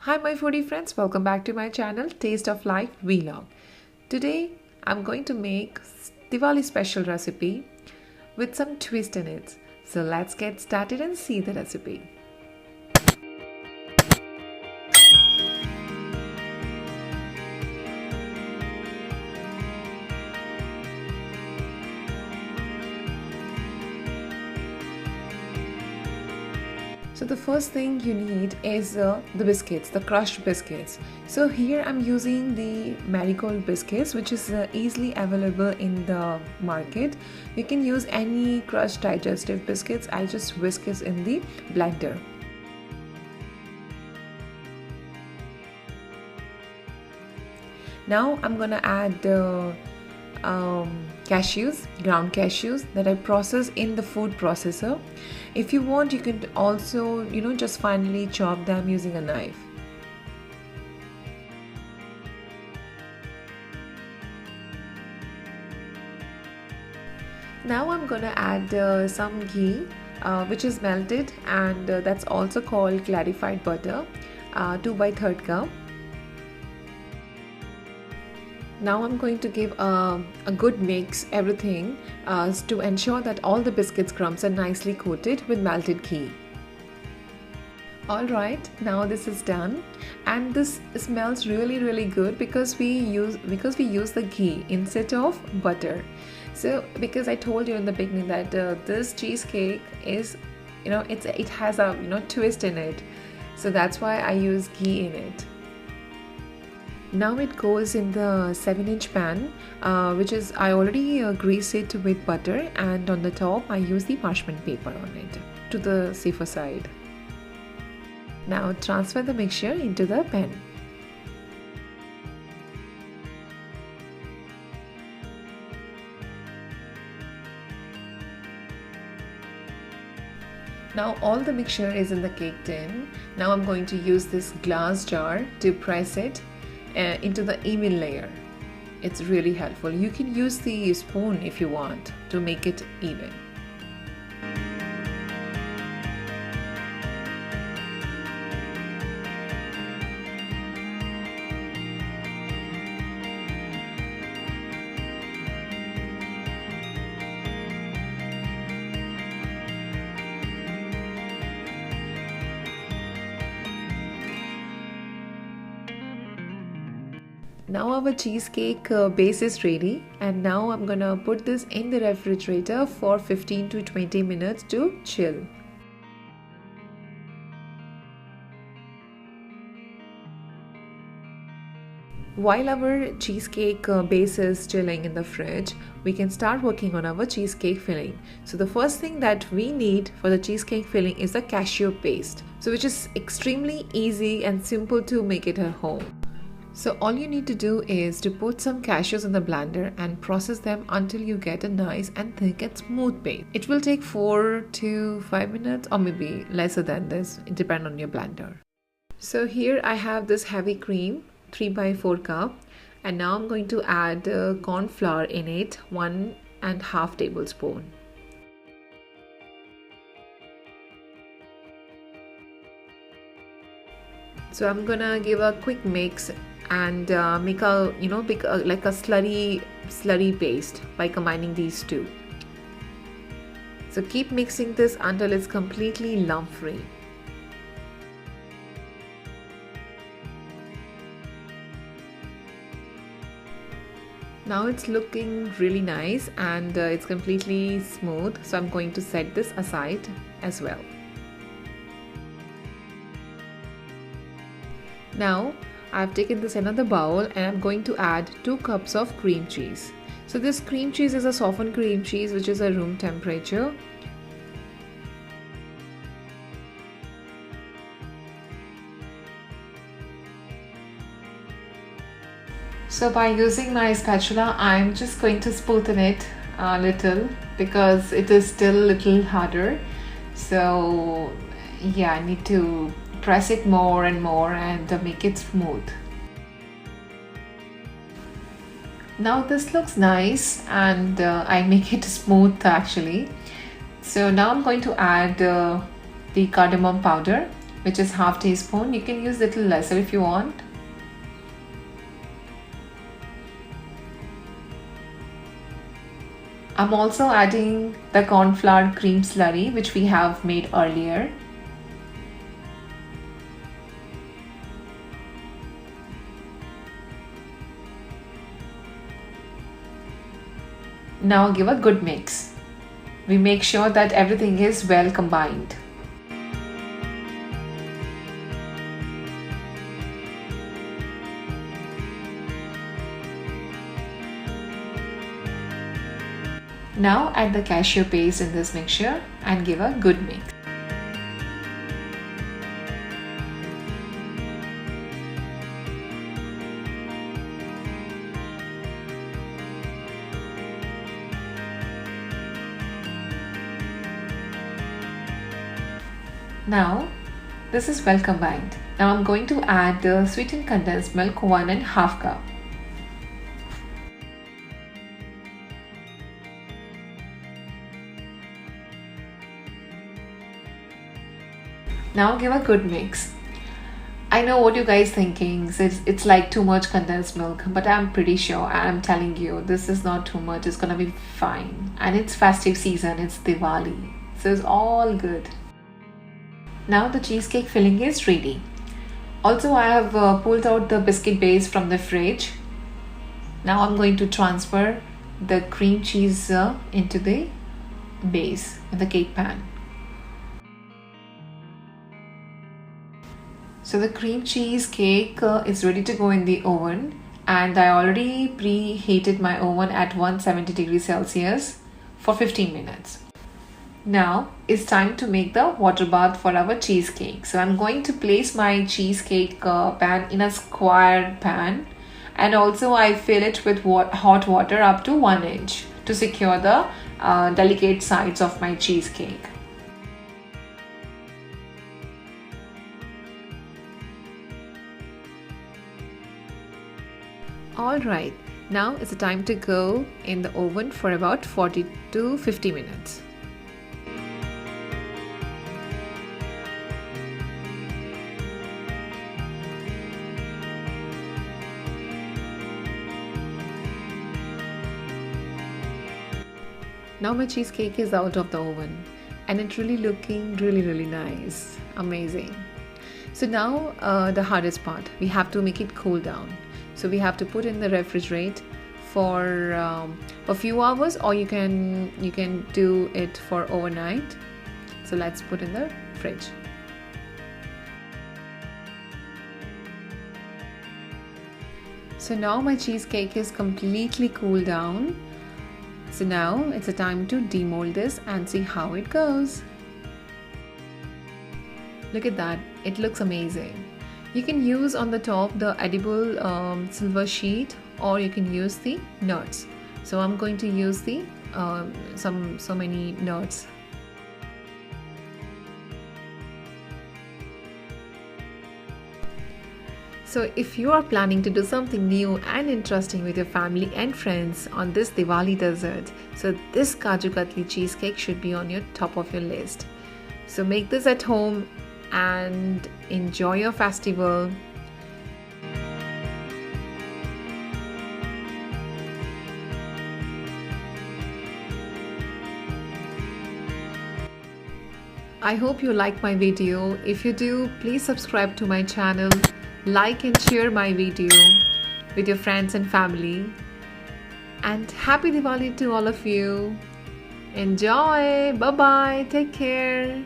Hi my foodie friends, welcome back to my channel Taste of Life Vlog. Today I'm going to make Diwali special recipe with some twist in it. So let's get started and see the recipe. So the first thing you need is the biscuits, the crushed biscuits. So here I'm using the marigold biscuits, which is easily available in the market. You can use any crushed digestive biscuits. I just whisk it in the blender. Now I'm gonna add cashews, ground cashews that I process in the food processor. If you want, you can also, just finely chop them using a knife. Now I'm gonna add some ghee, which is melted, and that's also called clarified butter, 2/3 cup. Now I'm going to give a good mix everything to ensure that all the biscuits crumbs are nicely coated with melted ghee. Alright, now this is done, and this smells really good because we use the ghee instead of butter. So because I told you in the beginning that this cheesecake is, it has a twist in it, so that's why I use ghee in it. Now it goes in the 7-inch pan, which is I already grease it with butter, and on the top I use the parchment paper on it to the safer side. Now transfer the mixture into the pan. Now all the mixture is in the cake tin. Now I'm going to use this glass jar to press it into the even layer. It's really helpful. You can use the spoon if you want to make it even. Now our cheesecake base is ready, and now I'm gonna put this in the refrigerator for 15 to 20 minutes to chill. While our cheesecake base is chilling in the fridge, we can start working on our cheesecake filling. So the first thing that we need for the cheesecake filling is the cashew paste, so which is extremely easy and simple to make it at home. So all you need to do is to put some cashews in the blender and process them until you get a nice and thick and smooth paste. It will take 4 to 5 minutes, or maybe lesser than this. It depends on your blender. So here I have this heavy cream, 3/4 cup, and now I'm going to add corn flour in it, 1.5 tablespoon. So I'm gonna give a quick mix and make a like a slurry paste by combining these two. So keep mixing this until it's completely lump free. Now it's looking really nice, and it's completely smooth, so I'm going to set this aside as well. Now I've taken this another bowl, and I'm going to add 2 cups of cream cheese. So this cream cheese is a softened cream cheese which is a room temperature. So by using my spatula, I'm just going to smoothen it a little because it is still a little harder. So yeah, I need to press it more and more and make it smooth. Now this looks nice, and I make it smooth actually. So now I'm going to add the cardamom powder, which is half teaspoon. You can use little lesser if you want. I'm also adding the cornflour cream slurry, which we have made earlier. Now give a good mix. We make sure that everything is well combined. Now add the cashew paste in this mixture and give a good mix. Now this is well combined. Now I'm going to add the sweetened condensed milk 1½ cup. Now give a good mix. I know what you guys thinking, it's like too much condensed milk, but I'm pretty sure, I'm telling you, this is not too much, it's gonna be fine. And it's festive season, it's Diwali, so it's all good. Now the cheesecake filling is ready. Also I have pulled out the biscuit base from the fridge. Now I'm going to transfer the cream cheese into the base in the cake pan. So the cream cheese cake is ready to go in the oven, and I already preheated my oven at 170 degrees Celsius for 15 minutes. Now it's time to make the water bath for our cheesecake. So I'm going to place my cheesecake pan in a square pan, and also I fill it with hot water up to 1 inch to secure the delicate sides of my cheesecake. Alright, now it's the time to go in the oven for about 40 to 50 minutes. Now my cheesecake is out of the oven and it's really looking really nice, amazing. So now the hardest part, we have to make it cool down. So we have to put in the refrigerate for a few hours, or you can do it for overnight. So let's put in the fridge. So now my cheesecake is completely cooled down. So now it's a time to demold this and see how it goes. Look at that, it looks amazing. You can use on the top the edible silver sheet, or you can use the nuts. So I'm going to use the so many nuts. So if you are planning to do something new and interesting with your family and friends on this Diwali dessert, so this Kaju Katli cheesecake should be on your top of your list. So make this at home and enjoy your festival. I hope you like my video. If you do, please subscribe to my channel, like and share my video with your friends and family. And happy Diwali to all of you. Enjoy. Bye bye. Take care.